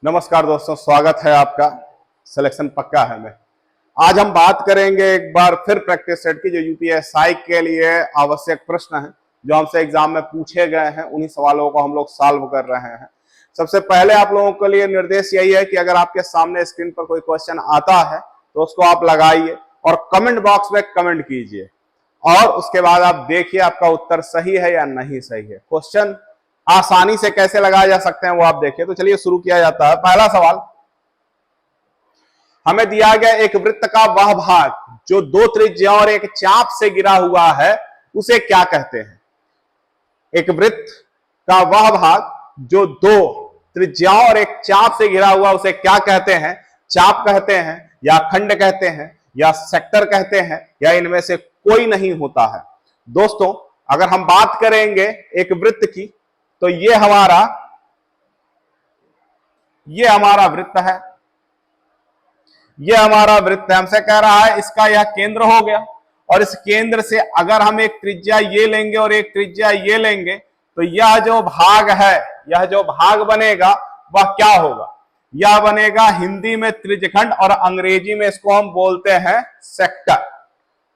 नमस्कार दोस्तों, स्वागत है आपका। सिलेक्शन पक्का है। मैं आज हम बात करेंगे एक बार फिर प्रैक्टिस सेट की, जो यूपीएसआई के लिए आवश्यक प्रश्न है जो हमसे एग्जाम में पूछे गए हैं। उन्हीं सवालों को हम लोग सॉल्व कर रहे हैं। सबसे पहले आप लोगों के लिए निर्देश यही है कि अगर आपके सामने स्क्रीन पर कोई क्वेश्चन आता है तो उसको आप लगाइए और कमेंट बॉक्स में कमेंट कीजिए, और उसके बाद आप देखिए आपका उत्तर सही है या नहीं सही है। क्वेश्चन आसानी से कैसे लगाए जा सकते हैं वो आप देखिए। तो चलिए शुरू किया जाता है। पहला सवाल, हमें दिया गया एक वृत्त का वह भाग जो दो त्रिज्या और एक चाप से घिरा हुआ है, उसे क्या कहते हैं? एक वृत्त का वह भाग जो दो त्रिज्याओं और एक चाप से घिरा हुआ, उसे क्या कहते हैं? चाप कहते हैं, या खंड कहते हैं, या सेक्टर कहते हैं, या इनमें से कोई नहीं होता है। दोस्तों, अगर हम बात करेंगे एक वृत्त की, तो ये हमारा वृत्त है। ये हमारा वृत्त है। हमसे कह रहा है इसका यह केंद्र हो गया, और इस केंद्र से अगर हम एक त्रिज्या ये लेंगे और एक त्रिज्या ये लेंगे, तो यह जो भाग है, यह जो भाग बनेगा वह क्या होगा? यह बनेगा हिंदी में त्रिज्यखंड, और अंग्रेजी में इसको हम बोलते हैं सेक्टर।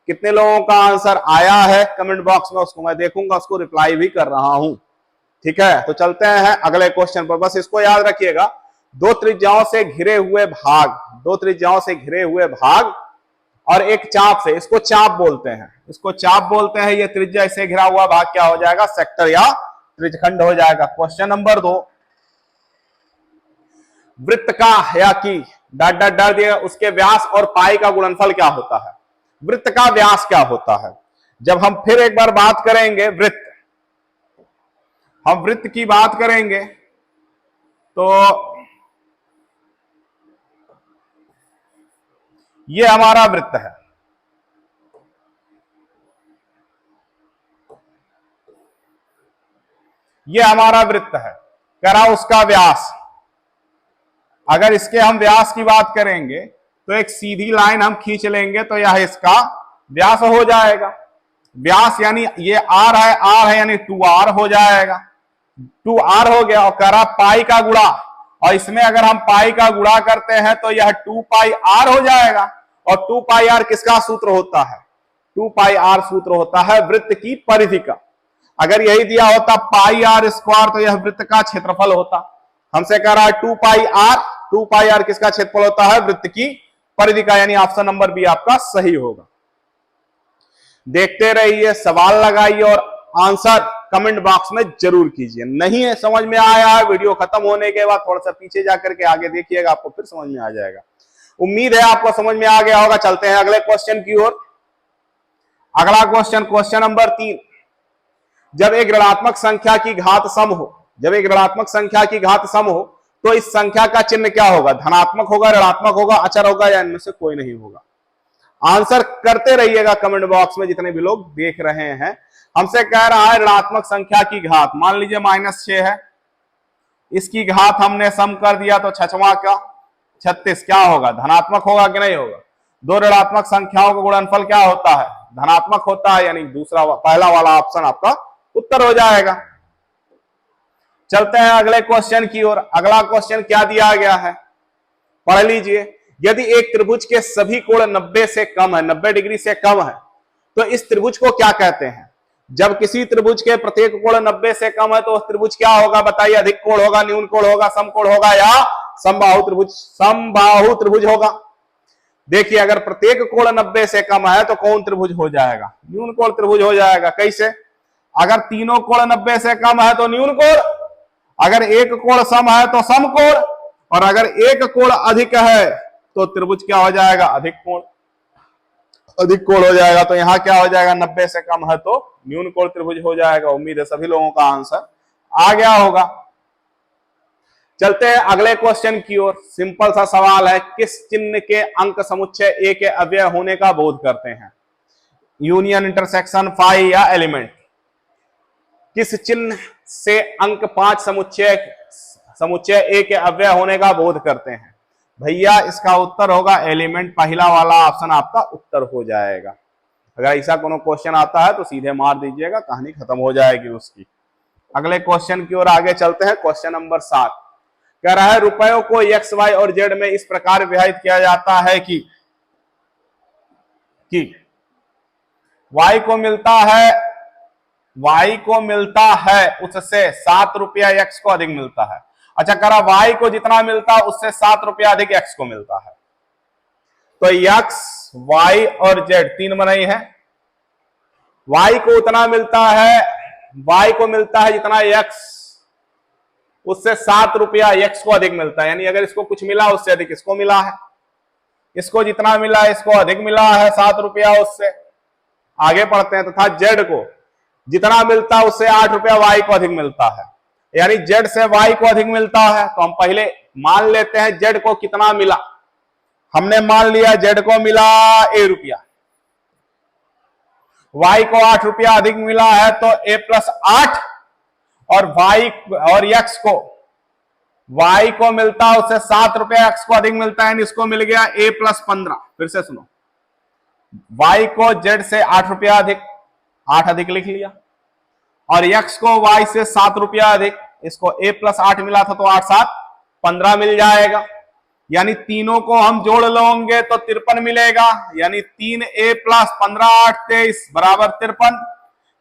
कितने लोगों का आंसर आया है कमेंट बॉक्स में, उसको मैं देखूंगा, उसको रिप्लाई भी कर रहा हूं। ठीक है, तो चलते हैं अगले क्वेश्चन पर। बस इसको याद रखिएगा, दो त्रिज्याओं से घिरे हुए भाग, दो त्रिज्याओं से घिरे हुए भाग और एक चाप से, इसको चाप बोलते हैं, इसको चाप बोलते हैं। ये त्रिज्या इसे घिरा हुआ भाग क्या हो जाएगा? सेक्टर या त्रिज्यखंड हो जाएगा। क्वेश्चन नंबर 2, वृत्त का या की डॉट डॉट डॉट दिया, उसके व्यास और पाई का गुणनफल क्या होता है? वृत्त का व्यास क्या होता है? जब हम फिर एक बार बात करेंगे वृत्त, हम वृत्त की बात करेंगे तो ये हमारा वृत्त है। ये हमारा वृत्त है। करा उसका व्यास, अगर इसके हम व्यास की बात करेंगे तो एक सीधी लाइन हम खींच लेंगे तो यह इसका व्यास हो जाएगा। व्यास यानी ये आर है यानी 2r हो जाएगा। 2r हो गया, और करा पाई का गुणा, और इसमें अगर हम पाई का गुणा करते हैं तो यह 2 पाई r हो जाएगा। और 2 पाई r किसका सूत्र होता है? 2 पाई r सूत्र होता है वृत्त की परिधि का। अगर यही दिया होता पाई r स्क्वायर तो यह वृत्त का क्षेत्रफल होता। हमसे कह रहा है 2 पाई r किसका क्षेत्रफल होता है? वृत्त की परिधि का, यानी ऑप्शन नंबर बी आपका सही होगा। देखते रहिए, सवाल लगाइए और आंसर कमेंट बॉक्स में जरूर कीजिए। नहीं है समझ में आया है, वीडियो खत्म होने के बाद थोड़ा सा पीछे जाकर के आगे देखिएगा, आपको फिर समझ में आ जाएगा। उम्मीद है आपको समझ में आ गया होगा। चलते हैं अगले क्वेश्चन की ओर। अगला क्वेश्चन, क्वेश्चन नंबर 3, जब एक ऋणात्मक संख्या की घात सम हो, जब एक ऋणात्मक संख्या की घात सम हो तो इस संख्या का चिन्ह क्या होगा? धनात्मक होगा, ऋणात्मक होगा, अचर होगा, या इनमें से कोई नहीं होगा? आंसर करते रहिएगा कमेंट बॉक्स में, जितने भी लोग देख रहे हैं। हमसे कह रहा है ऋणात्मक संख्या की घात, मान लीजिए -6 है, इसकी घात हमने सम कर दिया तो 6वां का 36 क्या होगा? धनात्मक होगा कि नहीं होगा? दो ऋणात्मक संख्याओं का गुणनफल क्या होता है? धनात्मक होता है, यानी दूसरा पहला वाला ऑप्शन आपका उत्तर हो जाएगा। चलते हैं अगले क्वेश्चन की ओर। अगला क्वेश्चन क्या दिया गया है, पढ़ लीजिए। यदि एक त्रिभुज के सभी कोण 90 से कम है, 90 डिग्री से कम है, तो इस त्रिभुज को क्या कहते हैं? जब किसी त्रिभुज के प्रत्येक कोण 90 से कम है तो उस त्रिभुज क्या होगा? बताइए, अधिक कोण होगा, न्यून कोण होगा, समकोण होगा, या समबाहु त्रिभुज? समबाहु त्रिभुज होगा। देखिए, अगर प्रत्येक कोण 90 से कम है तो कौन त्रिभुज हो जाएगा? न्यून कोण त्रिभुज हो जाएगा। कैसे? अगर तीनों कोण 90 से कम है तो न्यून कोण, अगर एक कोण सम है तो समकोण, और अगर एक कोण अधिक है तो त्रिभुज क्या हो जाएगा? अधिक कोण, अधिक कोण हो जाएगा। तो यहां क्या हो जाएगा? 90 से कम है तो न्यून कोण त्रिभुज हो जाएगा। उम्मीद है सभी लोगों का आंसर आ गया होगा। चलते हैं अगले क्वेश्चन की ओर। सिंपल सा सवाल है, किस चिन्ह के अंक समुच्चय ए के अव्यय होने का बोध करते हैं? यूनियन, इंटरसेक्शन, फाई या एलिमेंट? किस चिन्ह से अंक 5 समुच्चय ए के अव्यय होने का बोध करते हैं? भैया इसका उत्तर होगा एलिमेंट। पहला वाला ऑप्शन आपका उत्तर हो जाएगा। अगर ऐसा कोनो क्वेश्चन आता है तो सीधे मार दीजिएगा, कहानी खत्म हो जाएगी उसकी। अगले क्वेश्चन की ओर आगे चलते हैं। क्वेश्चन नंबर 7, कह रहा है रुपयों को एक्स वाई और जेड में इस प्रकार विभाजित किया जाता है कि वाई को मिलता है उससे 7 रुपया एक्स को अधिक मिलता है। अच्छा, कह रहा वाई को जितना मिलता है उससे 7 रुपया अधिक एक्स को मिलता है। तो एक्स, वाई और जेड तीन बनाई है। वाई को उतना मिलता है, वाई को मिलता है जितना एक्स, उससे 7 रुपया एक्स को अधिक मिलता है। यानी अगर इसको कुछ मिला उससे अधिक इसको मिला है, इसको जितना मिला इसको अधिक मिला है 7 रुपया उससे। आगे पढ़ते हैं, तथा जेड को जितना मिलता है उससे 8 रुपया वाई को अधिक मिलता है। यानी जेड से वाई को अधिक मिलता है। तो हम पहले मान लेते हैं जेड को कितना मिला। हमने मान लिया जेड को मिला ए रुपया, वाई को 8 रुपया अधिक मिला है तो ए प्लस 8, और वाई और एक्स को, वाई को मिलता है उससे 7 रुपया, एक्स को अधिक मिलता है, इसको मिल गया ए प्लस 15। फिर से सुनो, वाई को जेड से 8 रुपया अधिक, 8 अधिक लिख लिया, और एक्स को वाई से 7 रुपया अधिक, इसको ए प्लस 8 मिला था तो 8 7 15 मिल जाएगा। यानी तीनों को हम जोड़ लेंगे तो 53 मिलेगा। यानी 3a प्लस 15 8 23 बराबर 53।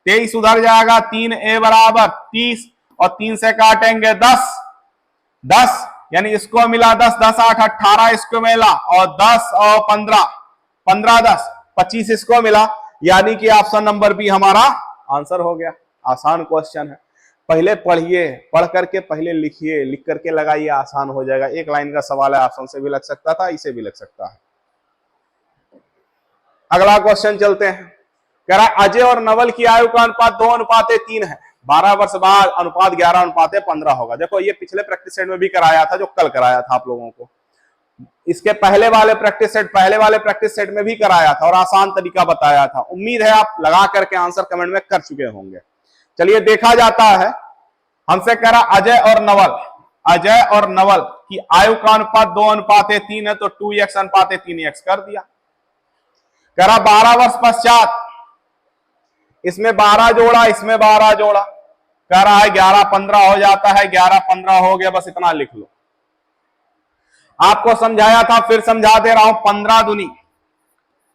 23 उधर जाएगा, 3a बराबर 30, और 3 से काटेंगे 10, यानी इसको मिला 10, 10 8 18 इसको मिला, और 10 और 15 15 10 25 इसको मिला। यानी कि ऑप्शन नंबर बी हमारा आंसर हो गया। आसान क्वेश्चन है, पहले पढ़िए, पढ़ करके पहले लिखिए, लिख करके लगाइए, आसान हो जाएगा। एक लाइन का सवाल है, ऑप्शन से भी लग सकता था, इसे भी लग सकता है। अगला क्वेश्चन चलते हैं। कह रहा अजय और नवल की आयु का अनुपात 2:3 है। 12 वर्ष बाद अनुपात 11:15 होगा। देखो ये पिछले प्रैक्टिस सेट में भी कराया था, जो कल कराया था आप लोगों को। इसके पहले वाले प्रैक्टिस सेट में भी कराया था और आसान तरीका बताया था। उम्मीद है आप लगा करके आंसर कमेंट में कर चुके होंगे। चलिए देखा जाता है। हमसे कह रहा अजय और नवल की आयु का अनुपात 2:3 है, तो 2x/3x कर दिया। कह रहा 12 वर्ष पश्चात इसमें 12 जोड़ा, इसमें 12 जोड़ा, कह रहा है 11:15 हो जाता है। 11:15 हो गया, बस इतना लिख लो। आपको समझाया था, फिर समझा दे रहा हूं। 15 दूनी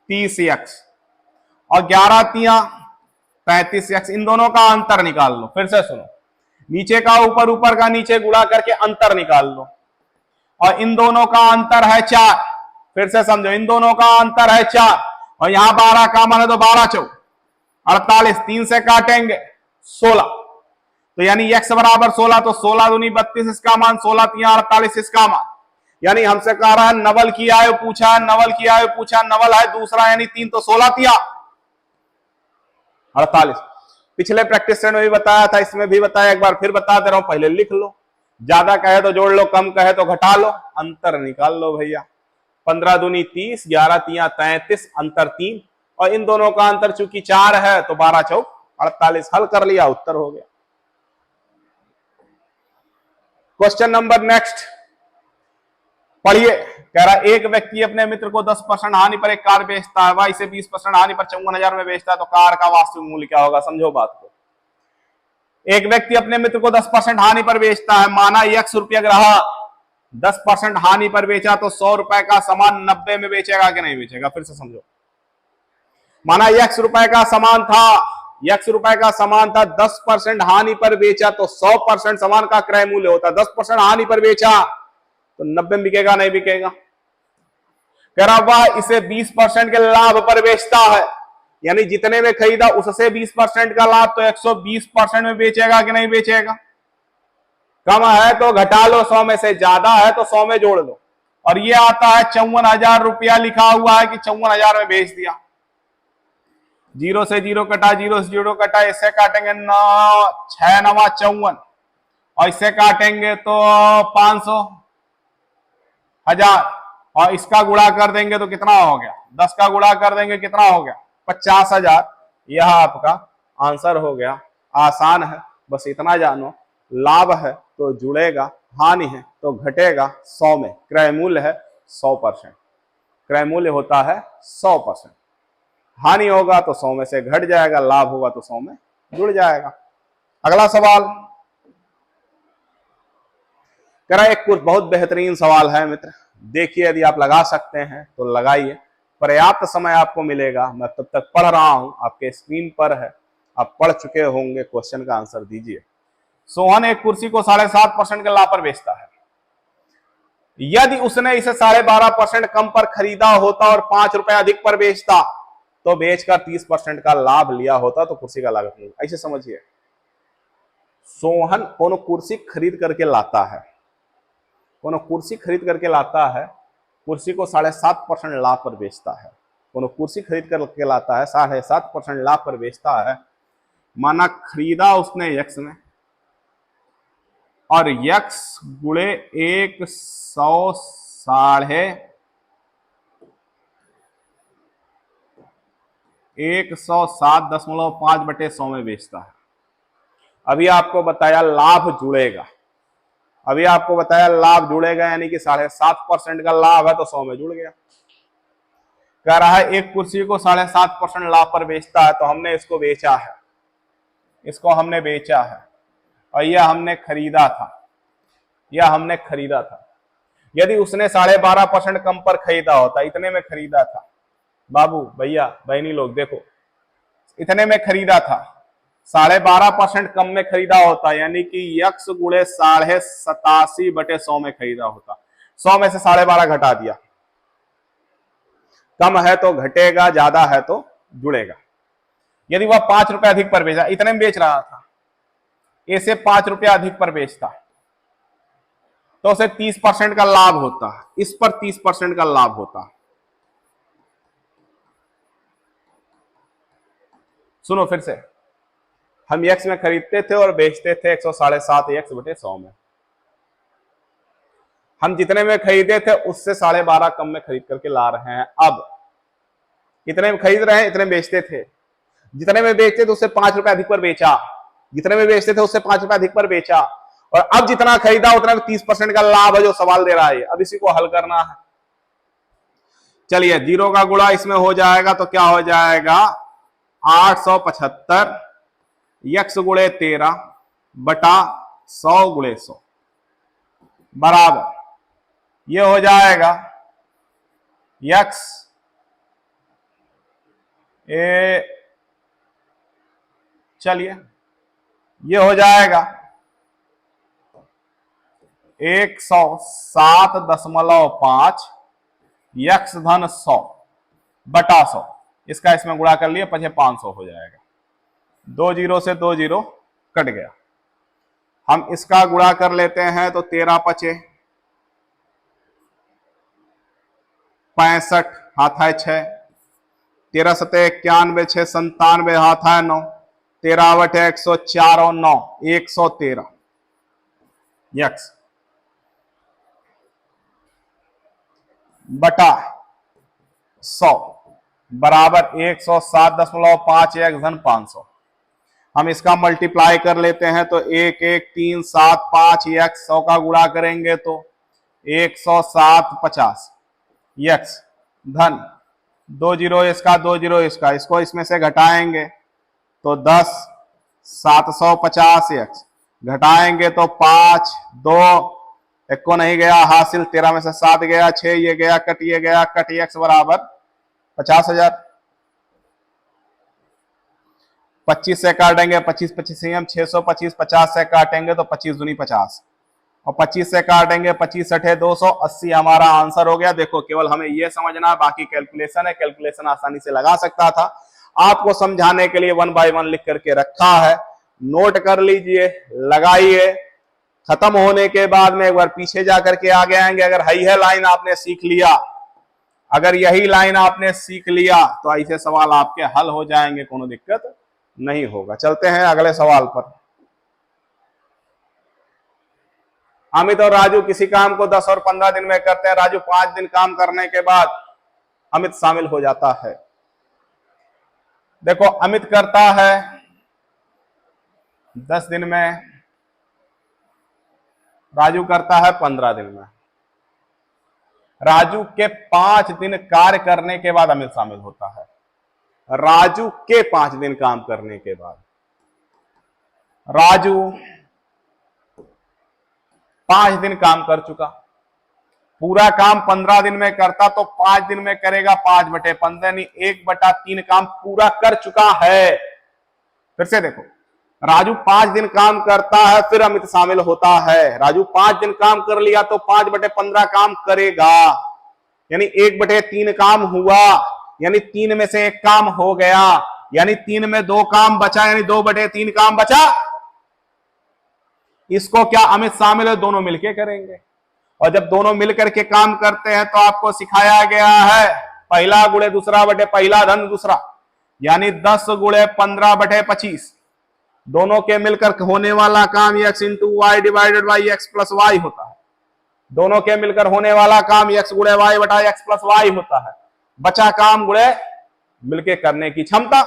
30x और 11 तिया 35x, इन दोनों का अंतर निकाल लो। फिर से सुनो, नीचे का ऊपर, ऊपर का नीचे गुणा करके अंतर निकाल लो, और इन दोनों का अंतर है 4। फिर से समझो, इन दोनों का अंतर है 4, और यहां 12 का मान है तो 12 4 48, 3 से काटेंगे 16, तो यानी x बराबर 16, तो 16 दूनी 32 इसका मान, 16 तिया 48 इसका मान। यानी हमसे कह रहा है नवल की आयु पूछा, नवल है दूसरा, यानी 3, तो 16 तिया 48। पिछले प्रैक्टिस सेट में भी बताया था, इसमें भी बताया, एक बार फिर बता दे रहा हूं। पहले लिख लो, ज्यादा कहे तो जोड़ लो, कम कहे तो घटा लो, अंतर निकाल लो भैया। 15 दूनी 30, 11 तिया 33, अंतर 3, और इन दोनों का अंतर चूंकि 4 है तो 12 4 48। हल कर लिया, उत्तर हो गया। क्वेश्चन नंबर नेक्स्ट पढ़िए। कह रहा एक व्यक्ति अपने मित्र को 10% हानि पर एक कार बेचता है, वह इसे 20% हानि पर 54,000 में बेचता है, तो कार का वास्तविक मूल्य क्या होगा? समझो बात को। एक व्यक्ति अपने मित्र को 10% हानि पर बेचता है, माना 100 रुपया ग्राहक 10% हानि पर बेचा, तो 100 रुपए का सामान 90 में बेचेगा कि नहीं बेचेगा? फिर से समझो, माना 100 रुपए का सामान था, 100 रुपए का सामान था, 10% हानि पर बेचा तो 100% सामान का क्रय मूल्य होता है। 10% हानि पर बेचा तो 90 में बिकेगा नहीं बिकेगा? कह रहा वह इसे 20% के लाभ पर बेचता है, यानी जितने में खरीदा उससे 20% का लाभ, तो 120% में बेचेगा कि नहीं बेचेगा? कम है तो घटा लो 100 में से, ज्यादा है तो 100 में जोड़ लो। और ये आता है 54,000 रुपया लिखा हुआ है कि 54,000 में बेच दिया। 0 से 0 कटा, 0 से 0 कटा, इससे काटेंगे 6 9 54, और इससे काटेंगे तो 500 1000, और इसका गुणा कर देंगे तो कितना हो गया? 10 का गुणा कर देंगे कितना हो गया? 50,000। यह आपका आंसर हो गया। आसान है, बस इतना जानो, लाभ है तो जुड़ेगा, हानि है तो घटेगा 100 में। क्रय मूल्य है 100%, क्रय मूल्य होता है 100%। हानि होगा तो 100 में से घट जाएगा, लाभ होगा तो 100 में जुड़ जाएगा। अगला सवाल कह रहा एक कुछ बहुत बेहतरीन सवाल है मित्र, देखिए यदि आप लगा सकते हैं तो लगाइए, पर्याप्त समय आपको मिलेगा, मैं तब तक पढ़ रहा हूं, आपके स्क्रीन पर है, आप पढ़ चुके होंगे, क्वेश्चन का आंसर दीजिए। सोहन एक कुर्सी को 7.5% के लाभ पर बेचता है। यदि उसने इसे 12.5% कम पर खरीदा होता और 5 रुपए अधिक पर बेचता तो बेचकर 30% का लाभ लिया होता तो कुर्सी का लागत नहीं। ऐसे समझिए, सोहन कोनो कुर्सी खरीद करके लाता है, कोनो कुर्सी खरीद करके लाता है, कुर्सी को 7.5% लाभ पर बेचता है, कोनो कुर्सी खरीद करके लाता है 7.5% लाभ पर बेचता है। माना खरीदा उसने यक्स में और यक्स गुणे 107.5/100 में बेचता है। अभी आपको बताया लाभ जुड़ेगा, अभी आपको बताया लाभ जुड़ेगा, यानी कि 7.5% का लाभ है तो 100 में जुड़ गया। कह रहा है एक कुर्सी को 7.5% लाभ पर बेचता है, तो हमने इसको बेचा है, इसको हमने बेचा है और यह हमने खरीदा था, यह हमने खरीदा था। यदि उसने 12.5% कम पर खरीदा होता, इतने में खरीदा था, बाबू भैया बहनी लोग देखो, इतने में खरीदा था, 12.5% कम में खरीदा होता, यानी कि यक्स गुणे 87.5/100 में खरीदा होता। 100 में से 12.5 घटा दिया, कम है तो घटेगा, ज्यादा है तो जुड़ेगा। यदि वह 5 रुपए अधिक पर बेचा, इतने में बेच रहा था, ऐसे 5 रुपए अधिक पर बेचता तो उसे 30% का लाभ होता, इस पर 30% का लाभ होता। सुनो फिर से, हम यक्स में खरीदते थे और बेचते थे 107.5 यक्स/100 में। हम जितने में खरीदे थे उससे 12.5 कम में खरीद करके ला रहे हैं। अब इतने में खरीद रहे हैं, इतने में बेचते थे, जितने में बेचते थे उससे 5 रुपए अधिक पर बेचा, जितने में बेचते थे उससे 5 रुपए अधिक पर बेचा, और अब जितना खरीदा उतना में 30% का लाभ है जो सवाल दे रहा है। अब इसी को हल करना है। चलिए, 0 का गुणा इसमें हो जाएगा तो क्या हो जाएगा, 875 यक्स गुणे 13 बटा 100 गुणे 100 बराबर, ये हो जाएगा यक्स चलिए ये हो जाएगा 107.5 यक्स धन 100 बटा 100, इसका इसमें गुणा कर लिए 500 हो जाएगा। 2 जीरो से 2 जीरो कट गया। हम इसका गुणा कर लेते हैं तो 13 पचे 65 हाथ है 6, 13 सते 91 6 97 हाथ है 9, 13 बटे 104 और 9 113 यक्स बटा 100 बराबर 107.5 यक्स धन 500। हम इसका मल्टीप्लाई कर लेते हैं तो 11375 यक्स 100 का गुणा करेंगे तो 107.50 यक्स धन 2 जीरो इसका 2 जीरो इसका, इसको इसमें से घटाएंगे तो 10 750 यक्स, घटाएंगे तो 5 2 एक को नहीं गया हासिल, 13 में से 7 गया 6, ये गया कट, ये गया कट, यक्स बराबर 50,000। 25 से काटेंगे 25 25 625, 50 से काटेंगे तो 25 दूनी 50 और 25 से काटेंगे 25 अठे 280, हमारा आंसर हो गया। देखो केवल हमें यह समझना, बाकी कैलकुलेशन है, कैलकुलेशन आसानी से लगा सकता था। आपको समझाने के लिए 1 बाय 1 लिख करके रखा है, नोट कर लीजिए, लगाइए। खत्म होने के बाद में एक बार पीछे जाकर के आगे आएंगे। अगर है लाइन आपने सीख लिया, अगर यही लाइन आपने सीख लिया तो ऐसे सवाल आपके हल हो जाएंगे, कोनो दिक्कत नहीं होगा। चलते हैं अगले सवाल पर। अमित और राजू किसी काम को 10 और 15 दिन में करते हैं। राजू 5 दिन काम करने के बाद अमित शामिल हो जाता है। देखो अमित करता है 10 दिन में, राजू करता है 15 दिन में। राजू के 5 दिन कार्य करने के बाद अमित शामिल होता है। राजू के 5 दिन काम करने के बाद, राजू 5 दिन काम कर चुका। पूरा काम 15 दिन में करता तो 5 दिन में करेगा 5/15, यानी 1/3 काम पूरा कर चुका है। फिर से देखो, राजू 5 दिन काम करता है, फिर अमित शामिल होता है। राजू 5 दिन काम कर लिया तो 5/15 काम करेगा, यानी 1/3 काम हुआ, यानी 3 में से 1 काम हो गया, यानी 3 में 2 काम बचा, यानी 2/3 काम बचा। इसको क्या अमित शामिल है, दोनों मिलके करेंगे। और जब दोनों मिलकर के काम करते हैं तो आपको सिखाया गया है पहला गुणे दूसरा बटे पहला धन दूसरा, यानी 10 गुणे 15/25। दोनों के मिलकर होने वाला काम x into Y divided by X plus Y होता है। दोनों के मिलकर होने वाला काम x गुणे वाई बटा एक्स प्लस वाई होता है। बचा काम गुणे मिलके करने की क्षमता।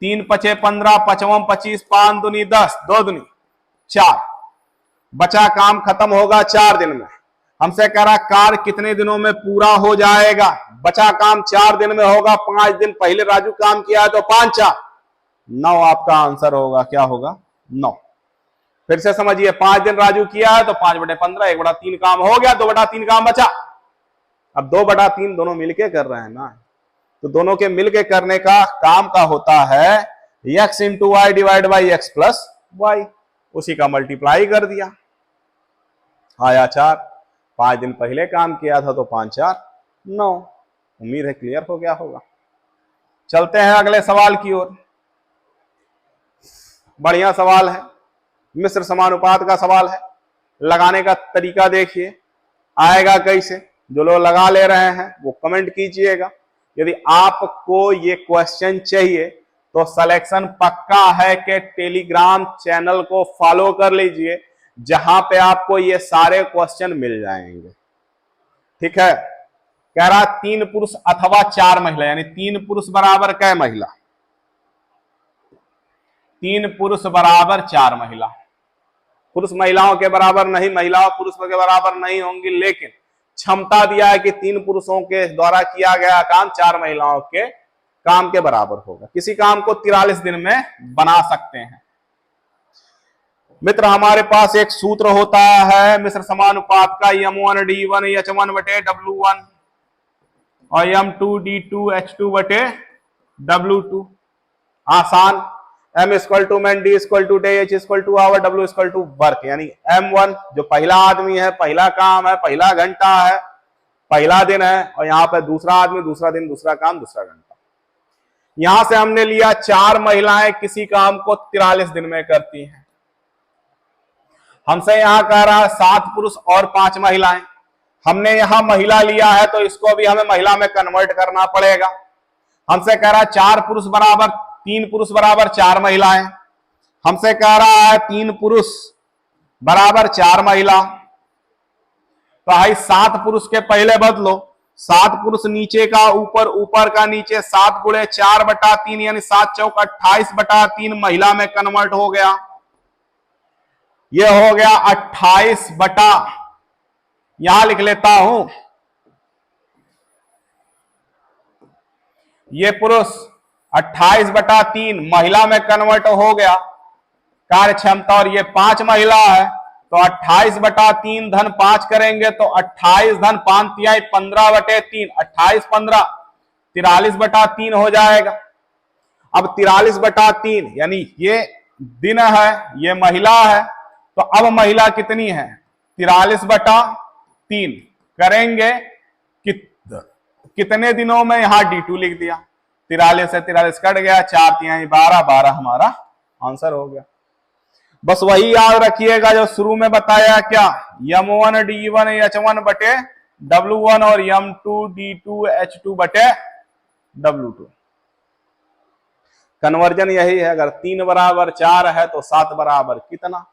3 पचे 15, 5 25, 5 दूनी 10, 2 दूनी 4। बचा काम खत्म होगा 4 दिन में। हमसे कह रहा कार्य कितने दिनों में पूरा हो जाएगा। बचा काम 4 दिन में होगा। 5 दिन पहले राजू काम किया है तो 5 4 9 आपका आंसर होगा। क्या होगा? 9। फिर से समझिए, 5 दिन राजू किया है तो 5/15, 1/3 काम हो गया, 2/3 काम बचा। अब 2/3 दोनों मिलके कर रहे हैं ना, तो दोनों के मिलके करने का काम का होता है x into Y divide by X plus Y. उसी का मल्टीप्लाई कर दिया, आया 4। 5 दिन पहले काम किया था तो 5 4 9। उम्मीद है क्लियर हो गया होगा। चलते हैं अगले सवाल की ओर। बढ़िया सवाल है, मिश्र समानुपात का सवाल है। लगाने का तरीका देखिए, आएगा कैसे। जो लोग लगा ले रहे हैं वो कमेंट कीजिएगा। यदि आपको ये क्वेश्चन चाहिए तो सिलेक्शन पक्का है कि टेलीग्राम चैनल को फॉलो कर लीजिए, जहां पे आपको ये सारे क्वेश्चन मिल जाएंगे। ठीक है। कह रहा 3 पुरुष अथवा 4 महिला, यानी 3 पुरुष बराबर कै महिला? 3 पुरुष बराबर 4 महिला। पुरुष महिलाओं के बराबर नहीं, महिलाओं पुरुषों के बराबर नहीं होंगी, लेकिन क्षमता दिया है कि 3 पुरुषों के द्वारा किया गया काम 4 महिलाओं के काम के बराबर होगा। किसी काम को 43 दिन में बना सकते हैं। मित्र, हमारे पास एक सूत्र होता है मिश्र समानुपात का, m1 d1 h1 बटे w1 और m2 d2 h2 बटे w2। आसान। m equal to man, d equal to day, h equal to hour, w equal to work. यानी m1 जो पहला आदमी है, पहला काम है, पहला घंटा है, पहला दिन है, और यहां पर दूसरा आदमी, दूसरा दिन, दूसरा काम, दूसरा घंटा। यहां से हमने लिया 4 महिलाएं किसी काम को 43 दिन में करती हैं। हमसे यहां कह रहा है 7 पुरुष और 5 महिलाएं। हमने यहां महिला लिया है तो इसको भी हमें महिला में कन्वर्ट करना पड़ेगा। हमसे कह रहा है 4 पुरुष बराबर 3 पुरुष बराबर 4 महिलाएं। हमसे कह रहा है 3 पुरुष बराबर 4 महिला। तो भाई 7 पुरुष के पहले बदलो, 7 पुरुष नीचे का ऊपर, ऊपर का नीचे, 7 गुणे 4/3, यानी 7 चौक 28/3 महिला में कन्वर्ट हो गया। यह हो गया 28 बटा, यहां लिख लेता हूं, ये पुरुष 28/3 महिला में कन्वर्ट हो गया कार्य क्षमता, और ये 5 महिला है तो 28/3 धन 5 करेंगे तो 28 धन 5 तिहाई 15/3, 28 15 43/3 हो जाएगा। अब 43/3 यानी ये दिन है, ये महिला है, तो अब महिला कितनी है? 43/3 करेंगे कितने दिनों में? यहां D2 लिख दिया। 43 से 43 कट गया, 4 तिहाई 12, 12 हमारा आंसर हो गया। बस वही याद रखिएगा जो शुरू में बताया, क्या m1 d1 h1 बटे w1 और m2 d2 h2 बटे w2। कन्वर्जन यही है, अगर 3 बराबर 4 है तो 7 बराबर कितना,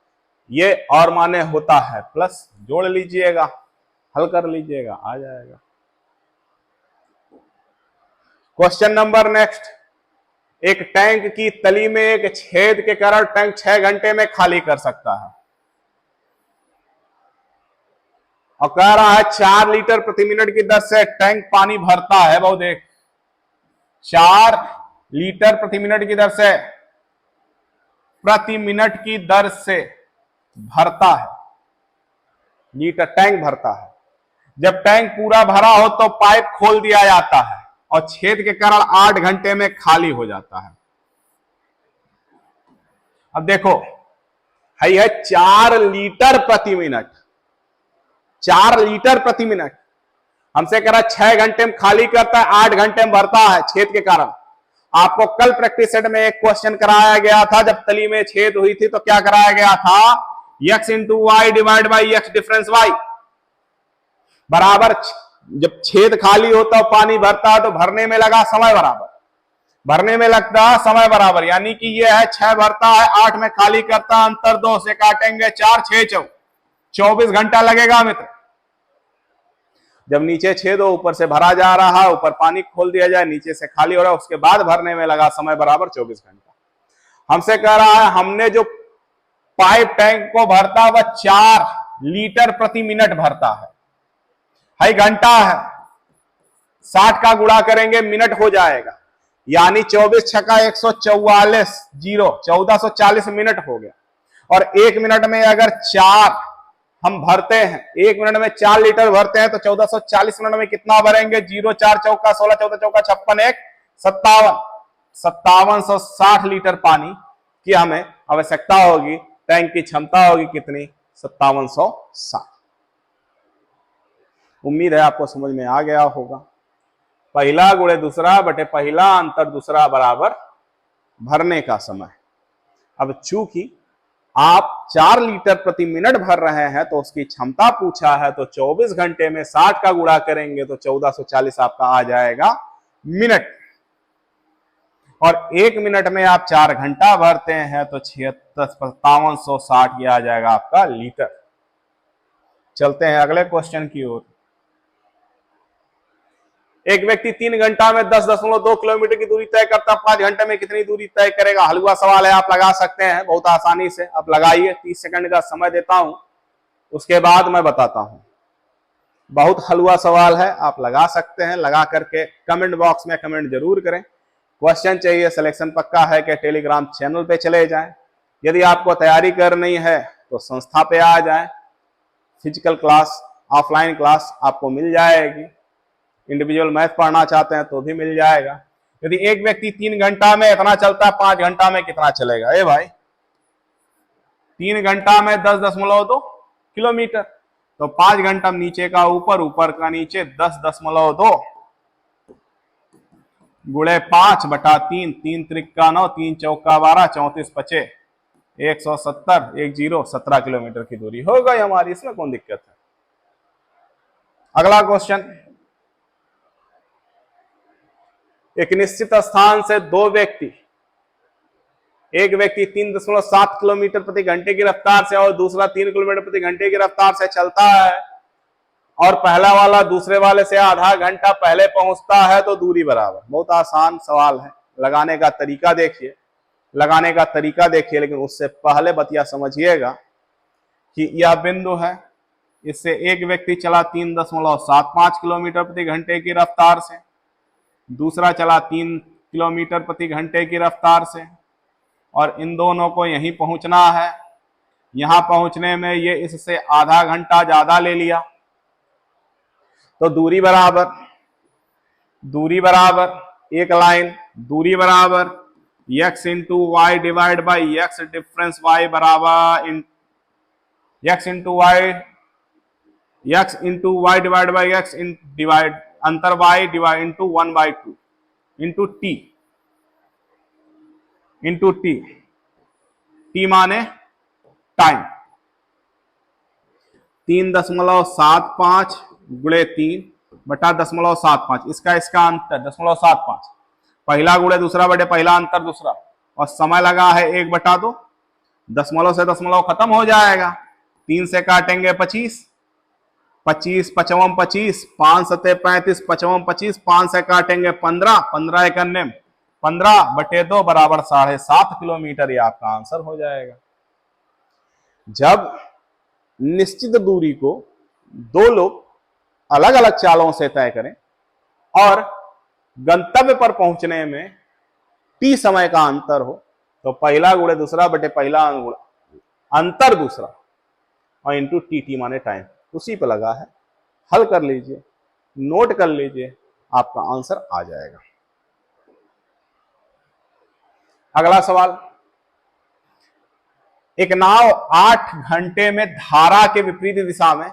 ये और माने होता है प्लस। जोड़ लीजिएगा, हल कर लीजिएगा, आ जाएगा। Question number next. एक टैंक की तली में एक छेद के कारण टैंक 6 घंटे में खाली कर सकता है, और कह रहा है 4 लीटर प्रति मिनट की दर से टैंक पानी भरता है। बहुत देख, 4 लीटर प्रति मिनट की दर से, प्रति मिनट की दर से भरता है। लीटर टैंक भरता है। जब टैंक पूरा भरा हो तो पाइप खोल दिया जाता है और छेद के कारण 8 घंटे में खाली हो जाता है। अब देखो है 4 लीटर प्रति मिनट, 4 लीटर प्रति मिनट। हमसे कह रहा 6 घंटे में खाली करता है, 8 घंटे में भरता है छेद के कारण। आपको कल प्रैक्टिस सेट में एक क्वेश्चन कराया गया था, जब तली में छेद हुई थी तो क्या कराया गया था, x into Y divide by x difference y बराबर, जब छेद खाली होता है पानी भरता है तो भरने में लगा समय बराबर, भरने में लगता है समय बराबर, यानी कि ये है 6 भरता है 8 में खाली करता है, अंतर 2 से काटेंगे 4, 6 24 घंटा लगेगा मित्र। जब नीचे छेद हो ऊपर से भरा जा रहा है, ऊपर पानी खोल दिया जाए, नीचे से खाली हो रहा है, उसके बाद भरने में लगा समय बराबर 24 घंटा। हमसे कह रहा है हमने जो पाइप टैंक को भरता है वह 4 लीटर प्रति मिनट भरता है घंटा है, 60 का गुणा करेंगे मिनट हो जाएगा, यानी 24 छक्का 144 जीरो 1440 मिनट हो गया। और 1 मिनट में अगर 4 हम भरते हैं, 1 मिनट में 4 लीटर भरते हैं तो 1440 मिनट में कितना भरेंगे, 0 4 चौका 16 14 चौका 56 1 57 5760 लीटर पानी की हमें आवश्यकता होगी। टैंक की क्षमता होगी कितनी, 5760। उम्मीद है आपको समझ में आ गया होगा। पहला गुणे दूसरा बटे पहला अंतर दूसरा बराबर भरने का समय। अब चूंकि आप 4 लीटर प्रति मिनट भर रहे हैं तो उसकी क्षमता पूछा है, तो 24 घंटे में 60 का गुणा करेंगे तो 1440 आपका आ जाएगा मिनट। और 1 मिनट में आप 4 घंटा भरते हैं तो 5760 आ जाएगा आपका लीटर। चलते हैं अगले क्वेश्चन की ओर। एक व्यक्ति 3 घंटा में 10.2 किलोमीटर की दूरी तय करता, 5 घंटे में कितनी दूरी तय करेगा। हलवा सवाल है, आप लगा सकते हैं बहुत आसानी से। आप लगाइए, 30 सेकंड का समय देता हूं, उसके बाद मैं बताता हूं। बहुत हलवा सवाल है, आप लगा सकते हैं। लगा करके कमेंट बॉक्स में कमेंट जरूर करें। क्वेश्चन चाहिए, सिलेक्शन पक्का है कि टेलीग्राम चैनल पे चले जाएं। यदि आपको तैयारी करनी है तो संस्था पे आ जाएं। फिजिकल क्लास, ऑफलाइन क्लास आपको मिल जाएगी। इंडिविजुअल मैथ पढ़ना चाहते हैं तो भी मिल जाएगा। यदि एक व्यक्ति 3 घंटा में इतना चलता है, 5 घंटा में कितना चलेगा। ए भाई 3 घंटा में 10.2 किलोमीटर, तो 5 घंटा नीचे का ऊपर, ऊपर का नीचे, 10.2 गुणे 5 बटा 3, 3 त्रिक्का 9, 3 चौका 12, 34 पचे 170, 10 17 किलोमीटर की दूरी हो गई हमारी। इसमें कौन दिक्कत है। अगला क्वेश्चन, एक निश्चित स्थान से दो व्यक्ति, एक व्यक्ति 3.7 किलोमीटर प्रति घंटे की रफ्तार से और दूसरा 3 किलोमीटर प्रति घंटे की रफ्तार से चलता है और पहला वाला दूसरे वाले से आधा घंटा पहले पहुंचता है, तो दूरी बराबर। बहुत आसान सवाल है, लगाने का तरीका देखिए, लगाने का तरीका देखिए। लेकिन उससे पहले बतिया समझिएगा कि यह बिंदु है, इससे एक व्यक्ति चला 3.75 किलोमीटर प्रति घंटे की रफ्तार से, दूसरा चला 3 किलोमीटर प्रति घंटे की रफ्तार से, और इन दोनों को यहीं पहुंचना है। यहां पहुंचने में ये इससे आधा घंटा ज्यादा ले लिया, तो दूरी बराबर, दूरी बराबर एक लाइन, दूरी बराबर x into Y divide by x difference y बराबर x into Y divide by x divide अंतर y divide into 1/2 into T माने टाइम। 3.75 गुणे 3 बटा 0.75, इसका अंतर 0.75, पहला गुणे दूसरा बटे पहला अंतर दूसरा, और समय लगा है 1/2, दशमलव से दशमलव खत्म हो जाएगा। 3 से काटेंगे 25, 25 55 25, 5 सते 35, 55 25, 5 से काटेंगे 15, 15 91, 15/2 बराबर 7.5 किलोमीटर। ये आपका आंसर हो जाएगा। जब निश्चित दूरी को दो लोग अलग अलग चालों से तय करें और गंतव्य पर पहुंचने में टी समय का अंतर हो, तो पहला गुणे दूसरा बटे पहला अंतर दूसरा और इंटू टी माने टाइम। उसी पे लगा है, हल कर लीजिए, नोट कर लीजिए, आपका आंसर आ जाएगा। अगला सवाल, एक नाव 8 घंटे में धारा के विपरीत दिशा में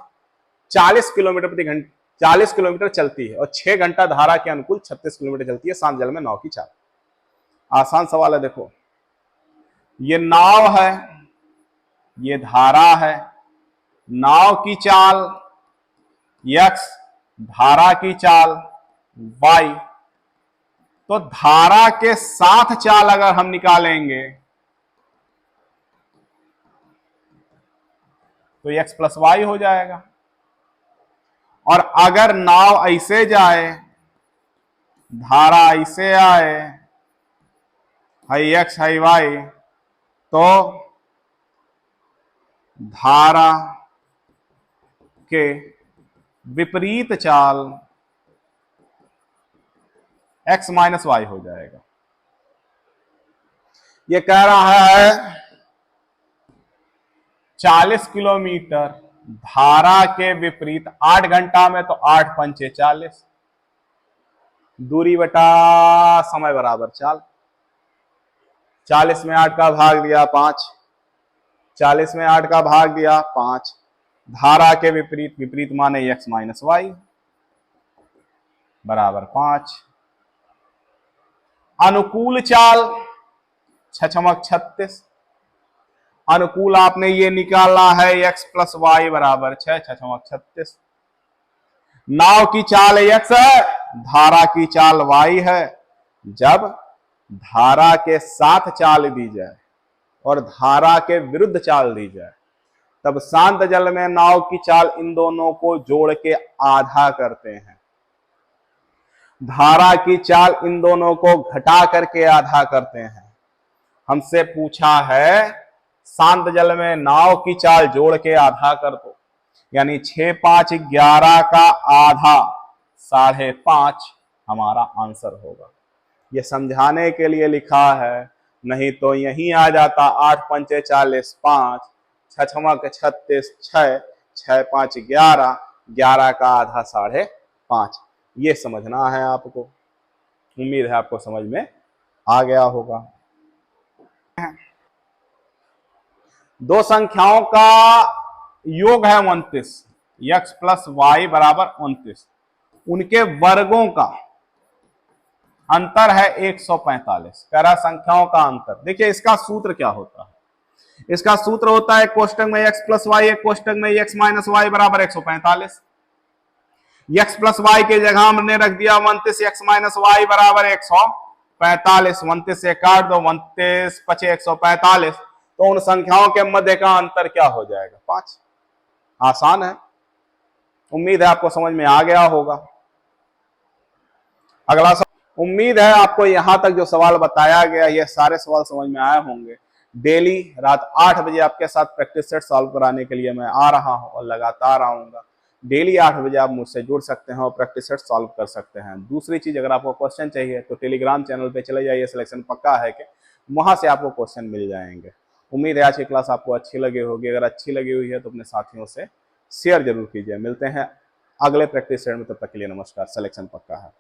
40 किलोमीटर प्रति घंटे 40 किलोमीटर चलती है और 6 घंटा धारा के अनुकूल 36 किलोमीटर चलती है, शांत जल में नाव की चाल। आसान सवाल है। देखो, ये नाव है, ये धारा है, नाव की चाल x, धारा की चाल y। तो धारा के साथ चाल अगर हम निकालेंगे तो x प्लस वाई हो जाएगा, और अगर नाव ऐसे जाए, धारा ऐसे आए, हाई x हाई y, तो धारा के विपरीत चाल x माइनस वाई हो जाएगा। ये कह रहा है 40 किलोमीटर धारा के विपरीत 8 घंटा में, तो 8 पंचे 40, दूरी बटा समय बराबर चाल। 40 में 8 का भाग दिया 5, 40 में 8 का भाग दिया 5, धारा के विपरीत, विपरीत माने x माइनस वाई बराबर 5। अनुकूल चाल 6×36, अनुकूल आपने ये निकालना है x प्लस वाई बराबर 6, 6×36। नाव की चाल x है, धारा की चाल y है। जब धारा के साथ चाल दी जाए और धारा के विरुद्ध चाल दी जाए, तब शांत जल में नाव की चाल इन दोनों को जोड़ के आधा करते हैं, धारा की चाल इन दोनों को घटा करके आधा करते हैं। हमसे पूछा है शांत जल में नाव की चाल जोड़ के आधा कर दो, यानी 6 5 11 का आधा 5.5 हमारा आंसर होगा। यह समझाने के लिए लिखा है, नहीं तो यहीं आ जाता 8 पंचे 40 5, 6×36 6, 6 5 11, 11 का आधा 5.5। ये समझना है आपको। उम्मीद है आपको समझ में आ गया होगा। दो संख्याओं का योग है 29, x प्लस वाई बराबर 29, उनके वर्गों का अंतर है 145। कह रहा संख्याओं का अंतर। देखिए इसका सूत्र क्या होता है, इसका सूत्र होता है कोष्टक में x प्लस वाई, एक कोष्टक में x माइनस वाई बराबर 145। x प्लस वाई के जगह हमने रख दिया 29, x माइनस वाई बराबर 145। 29 से काट दो, 29 पचे 145, तो उन संख्याओं के मध्य का अंतर क्या हो जाएगा? 5। आसान है, उम्मीद है आपको समझ में आ गया होगा। अगला सवाल, उम्मीद है आपको यहां तक जो सवाल बताया गया ये सारे सवाल समझ में आए होंगे। डेली रात 8 बजे आपके साथ प्रैक्टिस सेट सॉल्व कराने के लिए मैं आ रहा हूं और लगातार आऊंगा। डेली 8 बजे आप मुझसे जुड़ सकते हैं और प्रैक्टिस सेट सॉल्व कर सकते हैं। दूसरी चीज, अगर आपको क्वेश्चन चाहिए तो टेलीग्राम चैनल पे चले जाइए, सिलेक्शन पक्का है कि वहां से आपको क्वेश्चन मिल जाएंगे। उम्मीद है आज की क्लास आपको अच्छी लगी होगी। अगर अच्छी लगी हुई है तो अपने साथियों से शेयर जरूर कीजिए। मिलते हैं अगले प्रैक्टिस सेट में, तब तक के लिए नमस्कार। सिलेक्शन पक्का है।